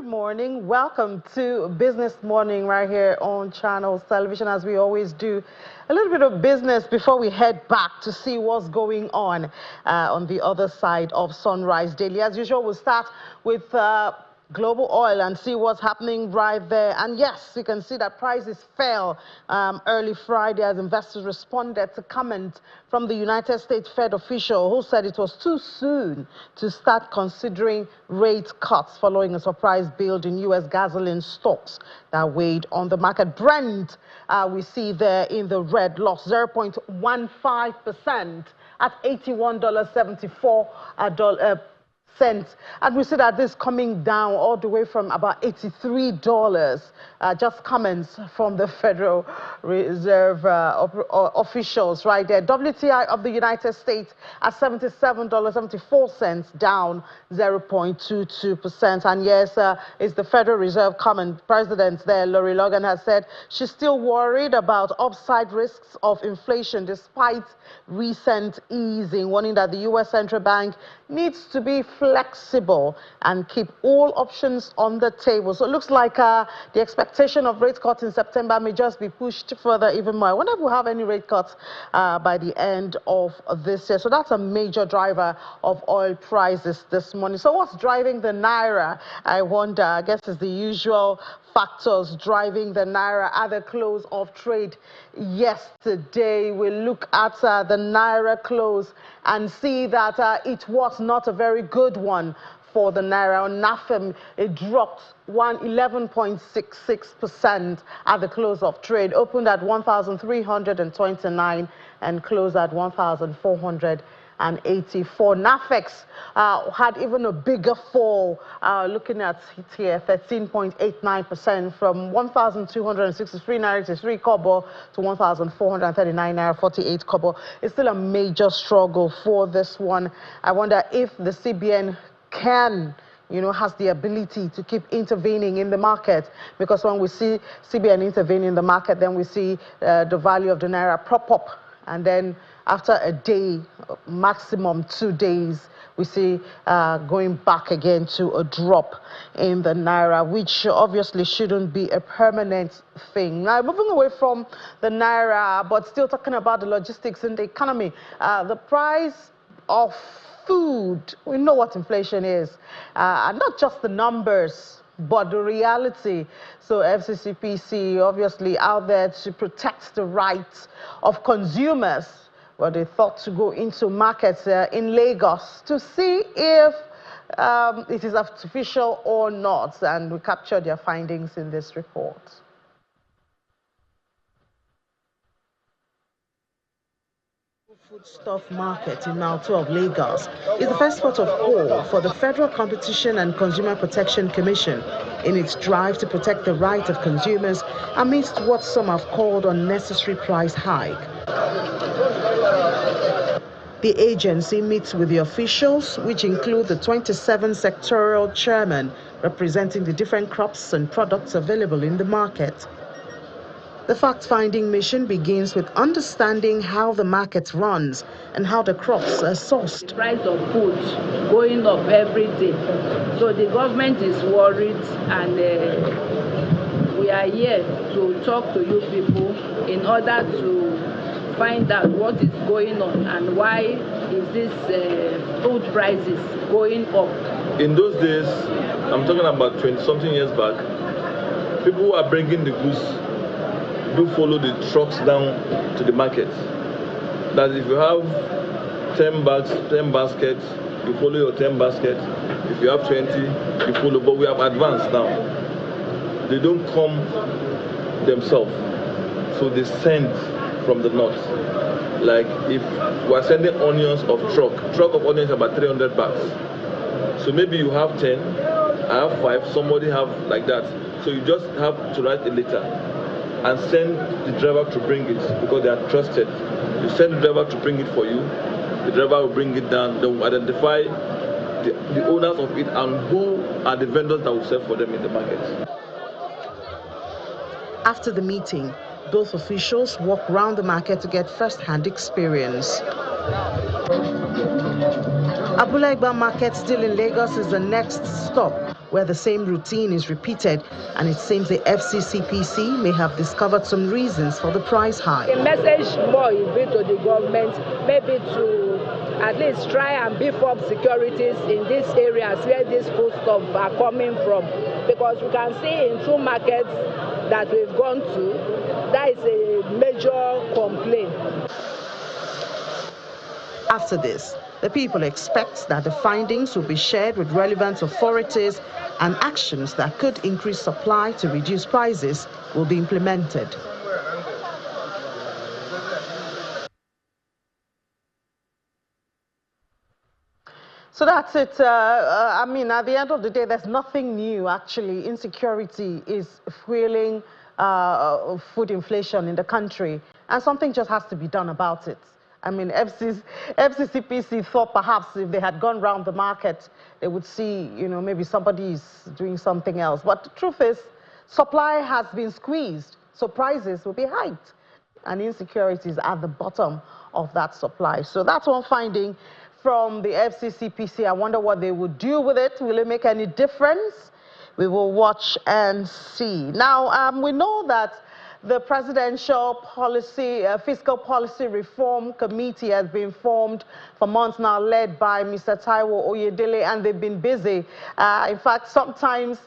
Good morning. Welcome to Business Morning right here on Channels Television, as we always do. A little bit of business before we head back to see what's going on the other side of Sunrise Daily. As usual, we'll start with global oil and see what's happening right there. And yes, you can see that prices fell early Friday as investors responded to comment from the United States Fed official who said it was too soon to start considering rate cuts following a surprise build in U.S. gasoline stocks that weighed on the market. Brent, we see there in the red, lost 0.15% at $81.74 cents. And we see that this coming down all the way from about $83, just comments from the Federal Reserve officials right there. WTI of the United States at $77.74, down 0.22%. And yes, it's the Federal Reserve comment. President there, Lori Logan, has said she's still worried about upside risks of inflation despite recent easing, warning that the U.S. Central Bank needs to be flexible and keep all options on the table. So it looks like the expectation of rate cuts in September may just be pushed further even more. I wonder if we'll have any rate cuts by the end of this year. So that's a major driver of oil prices this morning. So what's driving the Naira? I wonder. I guess it's the usual factors driving the Naira at the close of trade yesterday. We look at the Naira close and see that it was not a very good one for the Naira. On NAFEM, it dropped 11.66% at the close of trade, opened at 1,329 and closed at 1,484. NAFEX had even a bigger fall, looking at it here, 13.89% from 1,263 Naira 3 kobo to 1,439 Naira 48 kobo. It's still a major struggle for this one. I wonder if the CBN can, has the ability to keep intervening in the market, because when we see CBN intervene in the market, then we see the value of the Naira prop up, and then after a day, maximum 2 days, we see going back again to a drop in the Naira, which obviously shouldn't be a permanent thing. Now, moving away from the Naira, but still talking about the logistics in the economy, the price of food, we know what inflation is, and not just the numbers, but the reality. So FCCPC obviously out there to protect the rights of consumers. Well, they thought to go into markets in Lagos to see if it is artificial or not, and we captured their findings in this report. Foodstuff market in Malto of Lagos is the first port of call for the Federal Competition and Consumer Protection Commission in its drive to protect the rights of consumers amidst what some have called unnecessary price hike. The agency meets with the officials, which include the 27 sectorial chairmen representing the different crops and products available in the market. The fact-finding mission begins with understanding how the market runs and how the crops are sourced. The price of food going up every day. So the government is worried, and we are here to talk to you people in order to find out what is going on and why is this food prices going up. In those days, I'm talking about 20-something years back, people who are bringing the goods do follow the trucks down to the market. That if you have 10 baskets, you follow your 10 baskets. If you have 20, you follow. But we have advanced now. They don't come themselves. So they send from the north. Like if we're sending onions of truck of onions about 300 bags. So maybe you have 10, I have 5, somebody have like that. So you just have to write a letter and send the driver to bring it, because they are trusted. You send the driver to bring it for you, the driver will bring it down, they will identify the owners of it and who are the vendors that will sell for them in the market. After the meeting, both officials walk around the market to get first-hand experience. Abulaigba Market, still in Lagos, is the next stop, where the same routine is repeated, and it seems the FCCPC may have discovered some reasons for the price hike. A message more is be to the government, maybe to at least try and beef up securities in these areas where these foodstuffs are coming from, because we can see in two markets that we've gone to, that is a major complaint. After this, the people expect that the findings will be shared with relevant authorities and actions that could increase supply to reduce prices will be implemented. So that's it. I mean, at the end of the day, there's nothing new, actually. Insecurity is fueling food inflation in the country, and something just has to be done about it. I mean, FCCPC thought perhaps if they had gone round the market, they would see, you know, maybe somebody is doing something else. But the truth is, supply has been squeezed, so prices will be hiked, and insecurity is at the bottom of that supply. So that's one finding from the FCCPC. I wonder what they would do with it. Will it make any difference? We will watch and see. Now, we know that the Presidential Fiscal Policy Reform Committee has been formed for months now, led by Mr. Taiwo Oyedele, and they've been busy. In fact, sometimes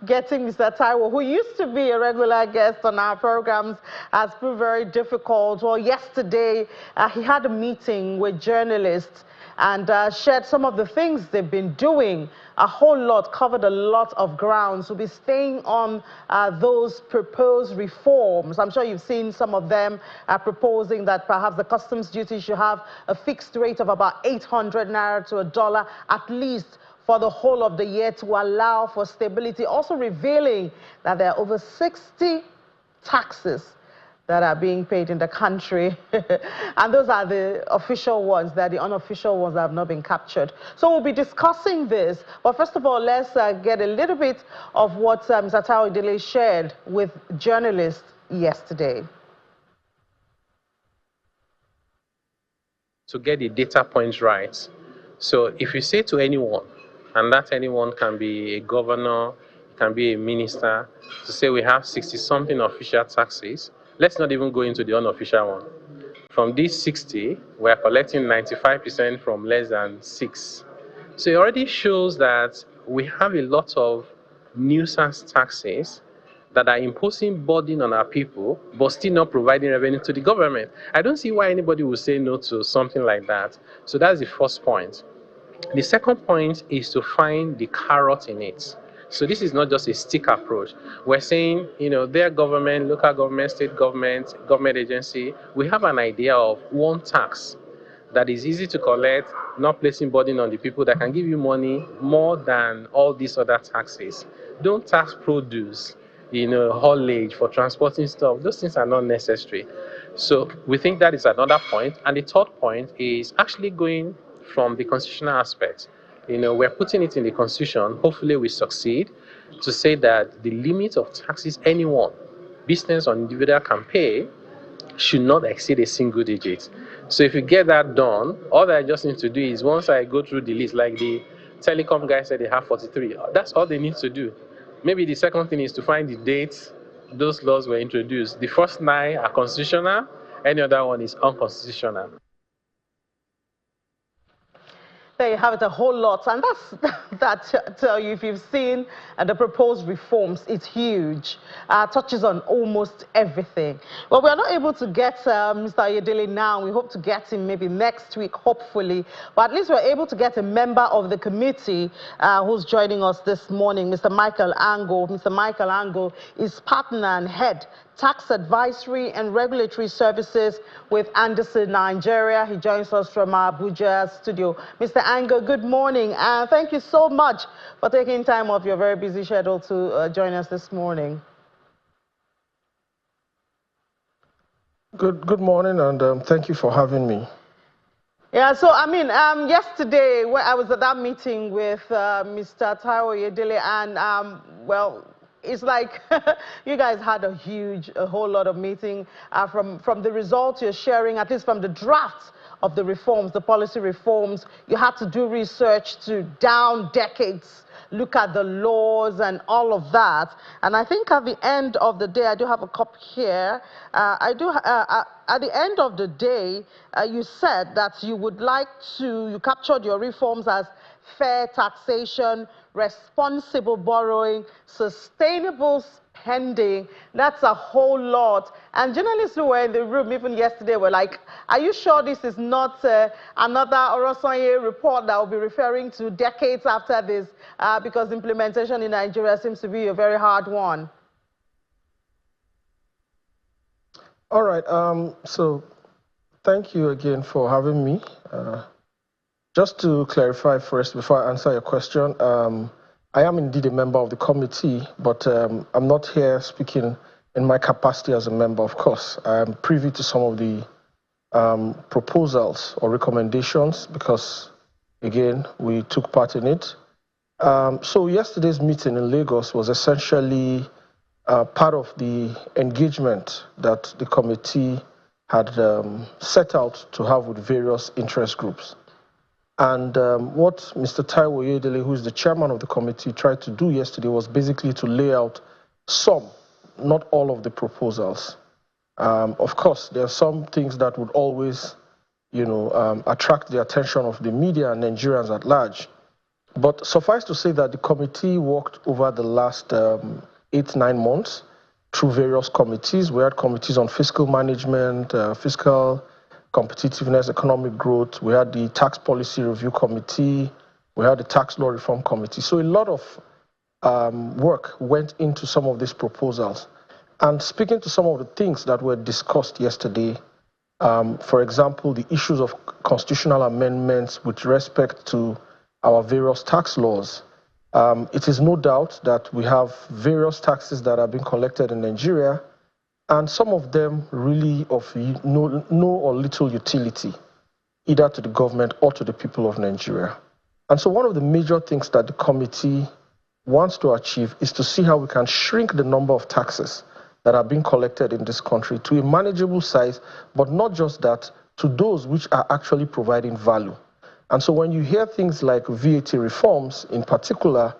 getting Mr. Taiwo, who used to be a regular guest on our programs, has proved very difficult. Well, yesterday, he had a meeting with journalists and shared some of the things they've been doing. A whole lot, covered a lot of ground. So we'll be staying on those proposed reforms. I'm sure you've seen some of them proposing that perhaps the customs duty should have a fixed rate of about 800 Naira to $1 at least for the whole of the year to allow for stability. Also revealing that there are over 60 taxes that are being paid in the country. And those are the official ones. They're the unofficial ones that have not been captured. So we'll be discussing this. But first of all, let's get a little bit of what Mr. Taiwo Oyedele shared with journalists yesterday. To get the data points right. So if you say to anyone, and that anyone can be a governor, can be a minister, to say we have 60-something official taxes, let's not even go into the unofficial one. From these 60, we're collecting 95% from less than 6. So it already shows that we have a lot of nuisance taxes that are imposing burden on our people, but still not providing revenue to the government. I don't see why anybody would say no to something like that. So that's the first point. The second point is to find the carrot in it. So this is not just a stick approach. We're saying, you know, their government, local government, state government, government agency, we have an idea of one tax that is easy to collect, not placing burden on the people, that can give you money more than all these other taxes. Don't tax produce, you know, haulage for transporting stuff. Those things are not necessary. So we think that is another point. And the third point is actually going from the constitutional aspect. You know, we're putting it in the Constitution, hopefully we succeed, to say that the limit of taxes anyone, business or individual, can pay should not exceed a single digit. So if you get that done, all that I just need to do is, once I go through the list, like the telecom guy said they have 43, that's all they need to do. Maybe the second thing is to find the dates those laws were introduced. The first 9 are constitutional, any other one is unconstitutional. There you have it, a whole lot. And that tell you, if you've seen the proposed reforms, it's huge. Touches on almost everything. Well, we are not able to get Mr. Oyedele now. We hope to get him maybe next week, hopefully. But at least we're able to get a member of the committee who's joining us this morning, Mr. Michael Ango. Mr. Michael Ango is partner and head Tax Advisory and Regulatory Services with Anderson, Nigeria. He joins us from our Abuja studio. Mr. Ango, good morning, and thank you so much for taking time off your very busy schedule to join us this morning. Good morning, and thank you for having me. Yeah, so I mean, yesterday when I was at that meeting with Mr. Taiwo Oyedele, and well, it's like you guys had a whole lot of meeting from the results you're sharing, at least from the draft of the reforms, the policy reforms. You had to do research to down decades look at the laws and all of that. And I think at the end of the day, I do have a copy here. At the end of the day, you said that you would like to, you captured your reforms as fair taxation, responsible borrowing, sustainable spending. That's a whole lot. And journalists who were in the room even yesterday were like, are you sure this is not another Orosanye report that will be referring to decades after this? Because implementation in Nigeria seems to be a very hard one. All right. So thank you again for having me. Just to clarify first, before I answer your question, I am indeed a member of the committee, but I'm not here speaking in my capacity as a member, of course. I'm privy to some of the proposals or recommendations because, again, we took part in it. So yesterday's meeting in Lagos was essentially part of the engagement that the committee had set out to have with various interest groups. And what Mr. Taiwo Oyedele, who is the chairman of the committee, tried to do yesterday was basically to lay out some, not all of the proposals. Of course, there are some things that would always, attract the attention of the media and Nigerians at large. But suffice to say that the committee worked over the last 8-9 months through various committees. We had committees on fiscal management, fiscal competitiveness, economic growth. We had the tax policy review committee. We had the tax law reform committee. So a lot of work went into some of these proposals. And speaking to some of the things that were discussed yesterday, for example, the issues of constitutional amendments with respect to our various tax laws. It is no doubt that we have various taxes that are being collected in Nigeria, and some of them really of no or little utility, either to the government or to the people of Nigeria. And so one of the major things that the committee wants to achieve is to see how we can shrink the number of taxes that are being collected in this country to a manageable size, but not just that, to those which are actually providing value. And so when you hear things like VAT reforms in particular,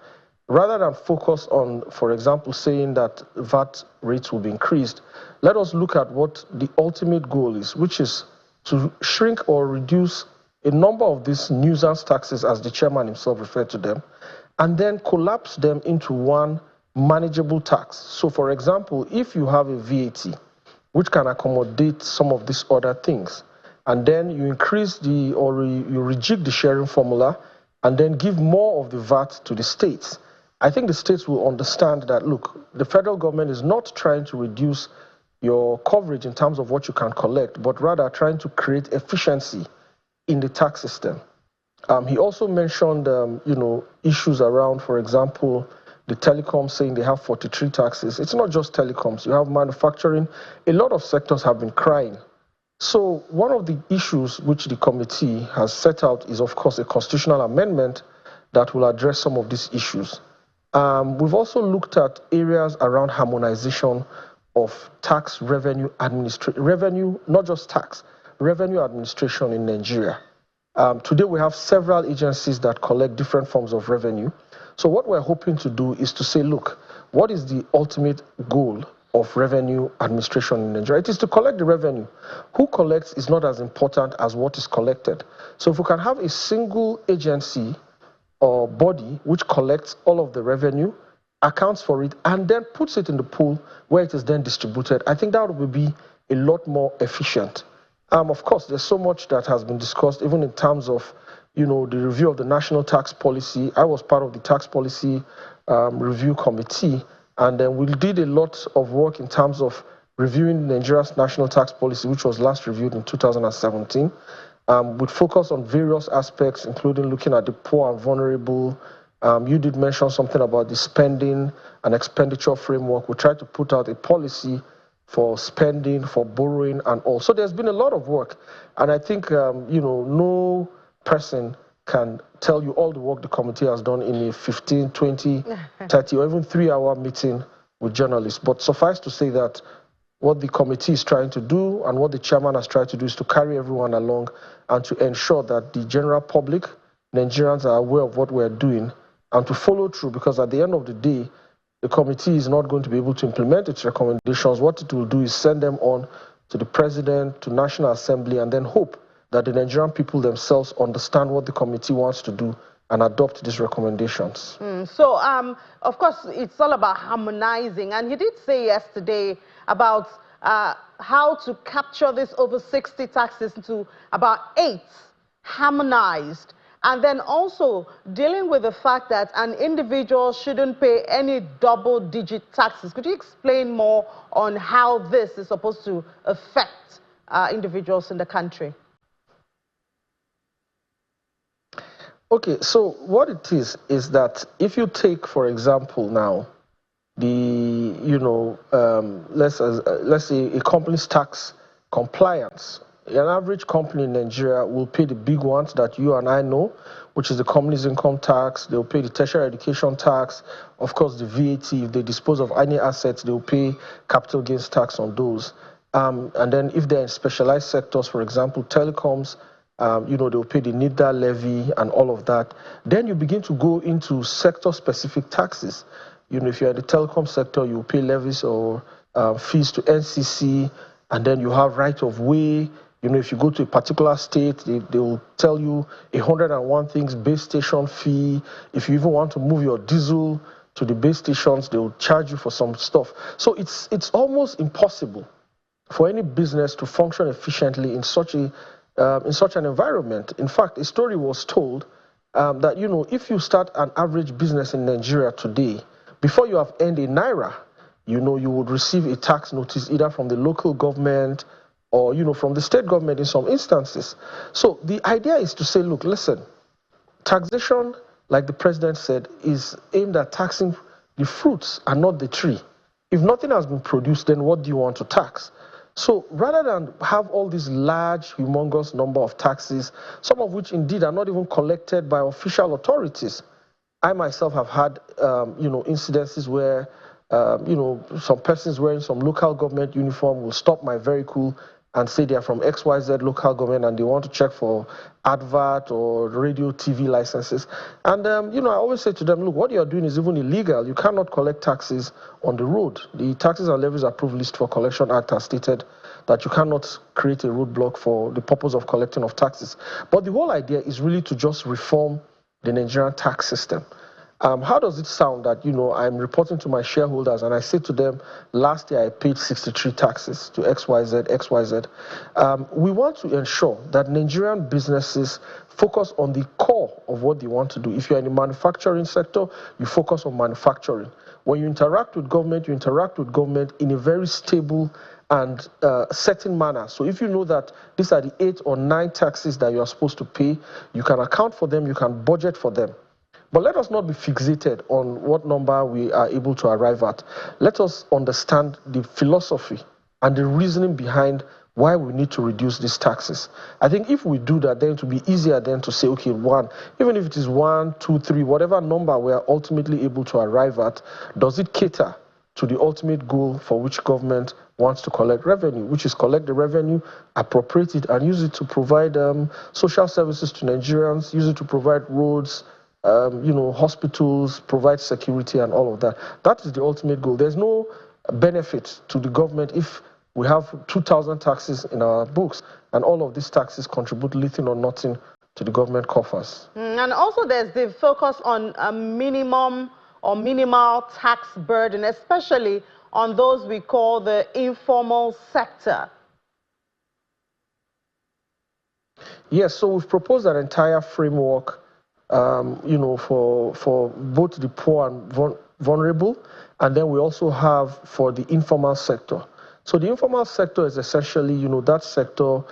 rather than focus on, for example, saying that VAT rates will be increased, let us look at what the ultimate goal is, which is to shrink or reduce a number of these nuisance taxes, as the chairman himself referred to them, and then collapse them into one manageable tax. So, for example, if you have a VAT, which can accommodate some of these other things, and then you increase you rejig the sharing formula, and then give more of the VAT to the states, I think the states will understand that, look, the federal government is not trying to reduce your coverage in terms of what you can collect, but rather trying to create efficiency in the tax system. He also mentioned, issues around, for example, the telecoms saying they have 43 taxes. It's not just telecoms. You have manufacturing. A lot of sectors have been crying. So one of the issues which the committee has set out is, of course, a constitutional amendment that will address some of these issues. We've also looked at areas around harmonization of tax revenue not just tax, revenue administration in Nigeria. Today we have several agencies that collect different forms of revenue. So what we're hoping to do is to say, look, what is the ultimate goal of revenue administration in Nigeria? It is to collect the revenue. Who collects is not as important as what is collected. So if we can have a single agency or body which collects all of the revenue, accounts for it, and then puts it in the pool where it is then distributed, I think that would be a lot more efficient. Of course, there's so much that has been discussed, even in terms of, the review of the national tax policy. I was part of the tax policy review committee, and then we did a lot of work in terms of reviewing Nigeria's national tax policy, which was last reviewed in 2017, with focus on various aspects, including looking at the poor and vulnerable. You did mention something about the spending and expenditure framework. We tried to put out a policy for spending, for borrowing, and all. So there's been a lot of work, and I think, no person can tell you all the work the committee has done in a 15, 20, 30, or even 3-hour meeting with journalists. But suffice to say that what the committee is trying to do and what the chairman has tried to do is to carry everyone along and to ensure that the general public, Nigerians, are aware of what we're doing and to follow through, because at the end of the day, the committee is not going to be able to implement its recommendations. What it will do is send them on to the president, to National Assembly, and then hope that the Nigerian people themselves understand what the committee wants to do and adopt these recommendations. So, of course, it's all about harmonizing. And you did say yesterday about how to capture this over 60 taxes into about 8 harmonized. And then also dealing with the fact that an individual shouldn't pay any double-digit taxes. Could you explain more on how this is supposed to affect individuals in the country? Okay, so what it is that if you take, for example, now let's say a company's tax compliance. An average company in Nigeria will pay the big ones that you and I know, which is the company's income tax. They'll pay the tertiary education tax, of course, the VAT. If they dispose of any assets, they'll pay capital gains tax on those. And then if they're in specialized sectors, for example, telecoms, they'll pay the NIDA levy and all of that. Then you begin to go into sector-specific taxes. If you're in the telecom sector, you pay levies or fees to NCC, and then you have right of way. If you go to a particular state, they will tell you 101 things base station fee. If you even want to move your diesel to the base stations, they will charge you for some stuff. So it's almost impossible for any business to function efficiently in such an environment. In fact, a story was told that if you start an average business in Nigeria today, before you have earned a Naira, you would receive a tax notice either from the local government or from the state government in some instances. So the idea is to say, look, listen, taxation, like the president said, is aimed at taxing the fruits and not the tree. If nothing has been produced, then what do you want to tax? So rather than have all these large, humongous number of taxes, some of which indeed are not even collected by official authorities, I myself have had, incidences where, some persons wearing some local government uniform will stop my vehicle and say they are from XYZ local government and they want to check for advert or radio, TV licenses. And, I always say to them, look, what you're doing is even illegal. You cannot collect taxes on the road. The Taxes and Levies Approved List for Collection Act has stated that you cannot create a roadblock for the purpose of collecting of taxes. But the whole idea is really to just reform the Nigerian tax system. How does it sound that, I'm reporting to my shareholders and I say to them, last year I paid 63 taxes to XYZ. We want to ensure that Nigerian businesses focus on the core of what they want to do. If you're in the manufacturing sector, you focus on manufacturing. When you interact with government in a very stable and certain manner. So if you know that these are the 8 or 9 taxes that you are supposed to pay, you can account for them, you can budget for them. But let us not be fixated on what number we are able to arrive at. Let us understand the philosophy and the reasoning behind why we need to reduce these taxes. I think if we do that, then it will be easier then to say, okay, even if it is 1, 2, 3, whatever number we are ultimately able to arrive at, does it cater to the ultimate goal for which government wants to collect revenue, which is collect the revenue, appropriate it, and use it to provide social services to Nigerians, use it to provide roads, hospitals, provide security and all of that. That is the ultimate goal. There's no benefit to the government if we have 2,000 taxes in our books and all of these taxes contribute little or nothing to the government coffers. And also there's the focus on a minimum or minimal tax burden, especially on those we call the informal sector. Yes, so we've proposed an entire framework for both the poor and vulnerable, and then we also have for the informal sector. So the informal sector is essentially, that sector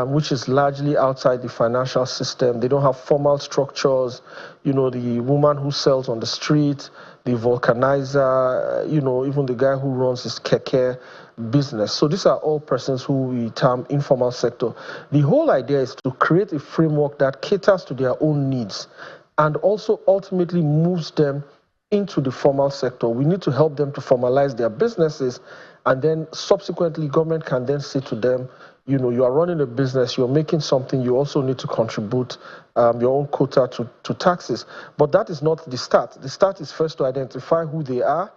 which is largely outside the financial system. They don't have formal structures, the woman who sells on the street, the vulcanizer, even the guy who runs his keke business. So these are all persons who we term informal sector. The whole idea is to create a framework that caters to their own needs and also ultimately moves them into the formal sector. We need to help them to formalize their businesses, and then subsequently government can then say to them, you are running a business, you're making something, you also need to contribute your own quota to taxes. But that is not the start. The start is first to identify who they are,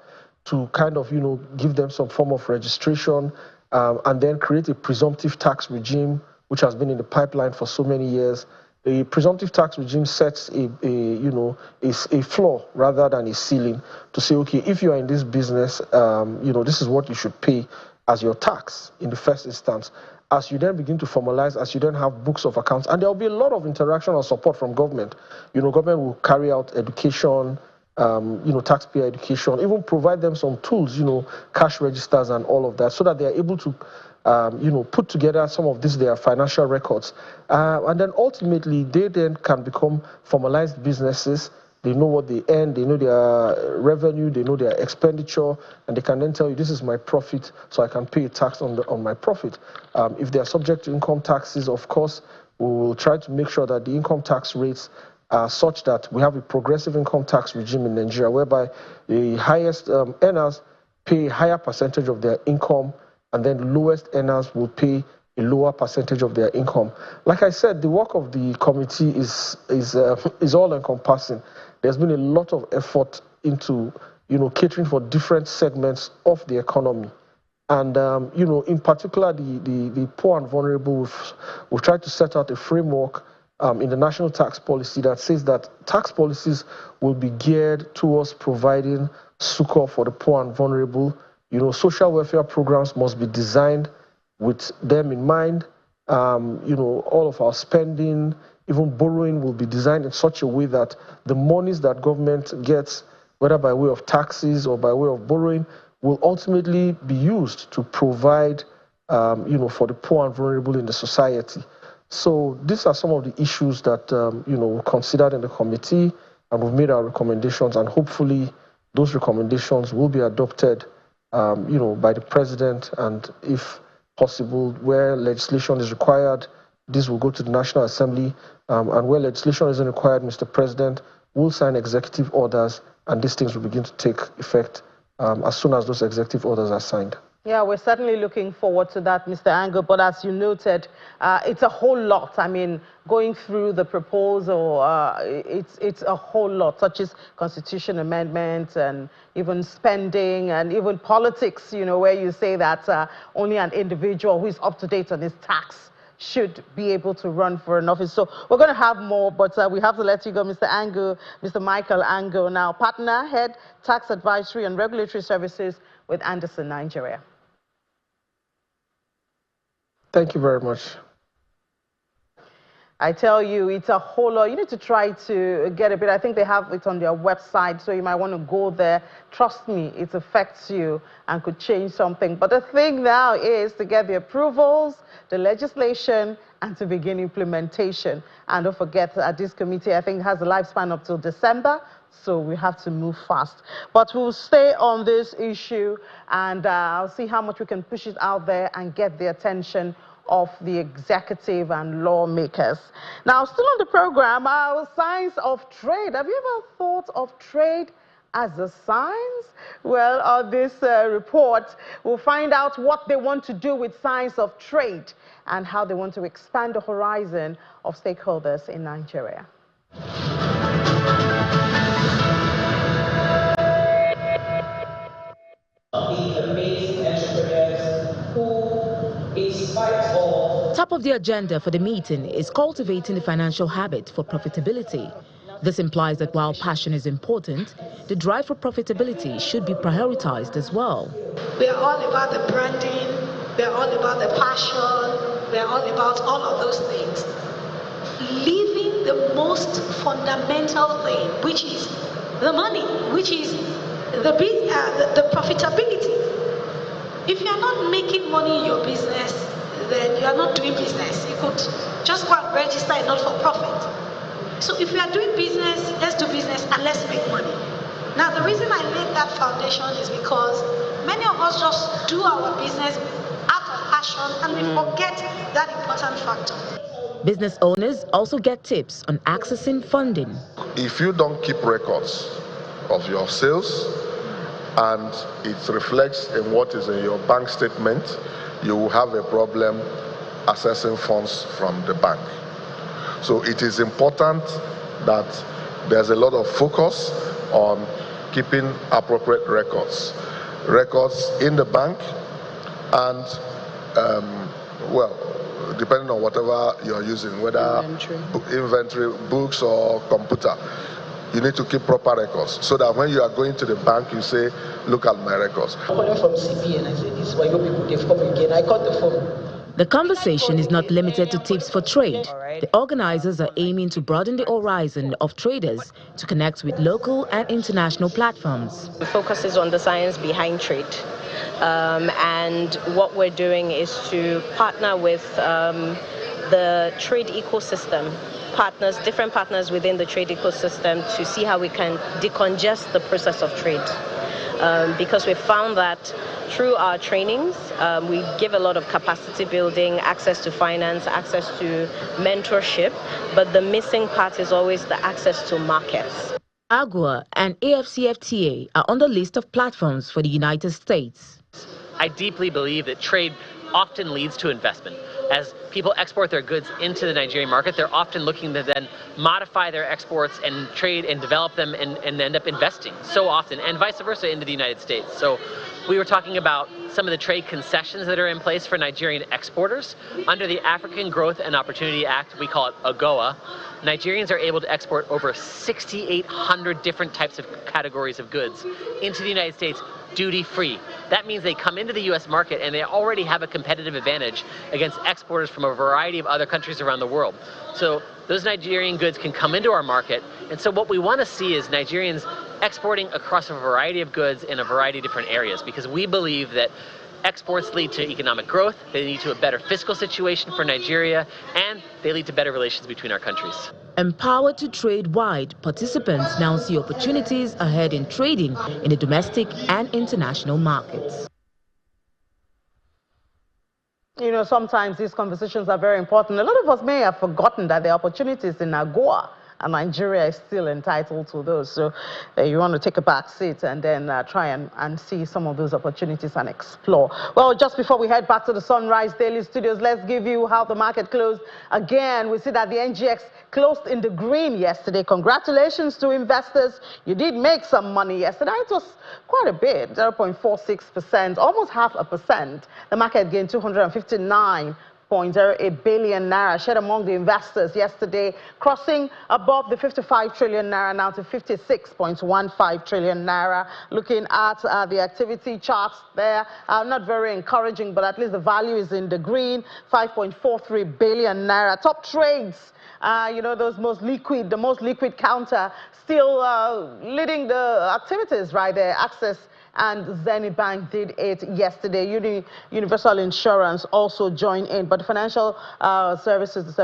to kind of, give them some form of registration, and then create a presumptive tax regime, which has been in the pipeline for so many years. The presumptive tax regime sets a floor rather than a ceiling to say, okay, if you are in this business, this is what you should pay as your tax in the first instance. As you then begin to formalize, as you then have books of accounts, and there will be a lot of interaction and support from government. Government will carry out education, taxpayer education, even provide them some tools, cash registers and all of that, so that they are able to, put together some of their financial records. And then ultimately, they then can become formalized businesses. They know what they earn, they know their revenue, they know their expenditure, and they can then tell you, this is my profit, so I can pay a tax on my profit. If they are subject to income taxes, of course, we will try to make sure that the income tax rates are such that we have a progressive income tax regime in Nigeria, whereby the highest earners pay a higher percentage of their income, and then the lowest earners will pay a lower percentage of their income. Like I said, the work of the committee is all-encompassing. There's been a lot of effort into, catering for different segments of the economy. And, in particular, the poor and vulnerable, we've tried to set out a framework in the national tax policy that says that tax policies will be geared towards providing succor for the poor and vulnerable. Social welfare programs must be designed with them in mind. All of our spending, even borrowing, will be designed in such a way that the monies that government gets, whether by way of taxes or by way of borrowing, will ultimately be used to provide, for the poor and vulnerable in the society. So these are some of the issues that, we considered in the committee, and we've made our recommendations, and hopefully those recommendations will be adopted, by the president, and if possible, where legislation is required, this will go to the National Assembly, and where legislation isn't required, Mr. President will sign executive orders, and these things will begin to take effect as soon as those executive orders are signed. Yeah, we're certainly looking forward to that, Mr. Ango. But as you noted, it's a whole lot. I mean, going through the proposal, it's a whole lot, such as constitution amendments and even spending and even politics, where you say that only an individual who is up to date on his tax should be able to run for an office. So we're going to have more, but we have to let you go, Mr. Ango, Mr. Michael Ango, now partner, head, tax advisory and regulatory services with Anderson, Nigeria. Thank you very much. I tell you, it's a whole lot. You need to try to get a bit. I think they have it on their website, so you might want to go there. Trust me, it affects you and could change something. But the thing now is to get the approvals, the legislation, and to begin implementation. And don't forget that this committee, I think, has a lifespan up till December. So we have to move fast. But we'll stay on this issue, and I'll see how much we can push it out there and get the attention of the executive and lawmakers. Now, still on the program, our science of trade. Have you ever thought of trade as a science? Well, on this report, we'll find out what they want to do with science of trade and how they want to expand the horizon of stakeholders in Nigeria. Top of the agenda for the meeting is cultivating the financial habit for profitability. This implies that while passion is important, the drive for profitability should be prioritized as well. We are all about the branding, we are all about the passion, we are all about all of those things. Leaving the most fundamental thing, which is the money, which is the profitability. If you are not making money in your business, then you are not doing business. You could just go and register a not-for-profit. So if you are doing business, let's do business and let's make money. Now, the reason I laid that foundation is because many of us just do our business out of passion and we forget that important factor. Business owners also get tips on accessing funding. If you don't keep records of your sales and it reflects in what is in your bank statement, you will have a problem accessing funds from the bank. So it is important that there's a lot of focus on keeping appropriate records in the bank, and well, depending on whatever you're using, whether inventory, books, or computer, you need to keep proper records so that when you are going to the bank, you say, look at my records. I'm calling from CBN. I said, this is why your people, they've come again. I got the phone. The conversation is not limited to tips for trade. The organizers are aiming to broaden the horizon of traders to connect with local and international platforms. The focus is on the science behind trade. And what we're doing is to partner with the trade ecosystem partners, different partners within the trade ecosystem, to see how we can decongest the process of trade. Because we found that through our trainings, we give a lot of capacity building, access to finance, access to mentorship, but the missing part is always the access to markets. AGUA and AFCFTA are on the list of platforms for the United States. I deeply believe that trade often leads to investment. As people export their goods into the Nigerian market, they're often looking to then modify their exports and trade and develop them and end up investing so often, and vice versa into the United States. So we were talking about some of the trade concessions that are in place for Nigerian exporters. Under the African Growth and Opportunity Act, we call it AGOA, Nigerians are able to export over 6,800 different types of categories of goods into the United States duty-free. That means they come into the U.S. market and they already have a competitive advantage against exporters from a variety of other countries around the world. So those Nigerian goods can come into our market, and so what we want to see is Nigerians exporting across a variety of goods in a variety of different areas, because we believe that exports lead to economic growth, they lead to a better fiscal situation for Nigeria, and they lead to better relations between our countries. Empowered to trade wide, participants now see opportunities ahead in trading in the domestic and international markets. You know, sometimes these conversations are very important. A lot of us may have forgotten that the opportunities in AGOA, and Nigeria is still entitled to those. So you want to take a back seat and then try and see some of those opportunities and explore. Well, just before we head back to the Sunrise Daily Studios, let's give you how the market closed. Again, we see that the NGX closed in the green yesterday. Congratulations to investors. You did make some money yesterday. It was quite a bit, 0.46%, almost 0.5%. The market gained 259.08 billion naira shared among the investors yesterday, crossing above the 55 trillion naira now to 56.15 trillion naira. Looking at the activity charts there, not very encouraging, but at least the value is in the green, 5.43 billion naira. Top trades, you know, those the most liquid counter still leading the activities right there. Access and Zenith Bank did it yesterday. Universal Insurance also joined in, but the financial services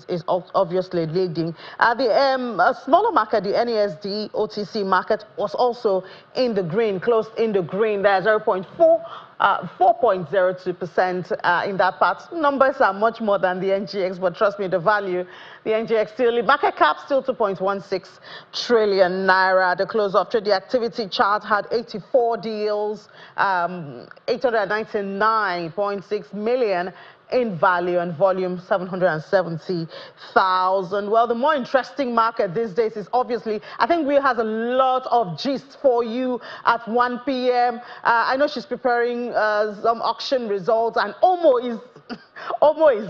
is obviously leading. The smaller market, the NESD OTC market, was also in the green, closed in the green. There's 4.02% in that part. Numbers are much more than the NGX, but trust me, the value, the NGX still, market cap still 2.16 trillion naira. The close of trade, the activity chart had 84 deals, 899.6 million in value, and volume 770,000. Well, the more interesting market these days is obviously, I think we has a lot of gist for you at 1 p.m. I know she's preparing some auction results, and Omo is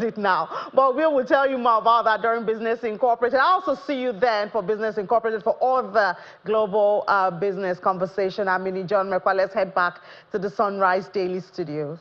it now. But we will tell you more about that during Business Incorporated. I'll also see you then for Business Incorporated for all the global business conversation. I'm Mini John Mekwa. Let's head back to the Sunrise Daily Studios.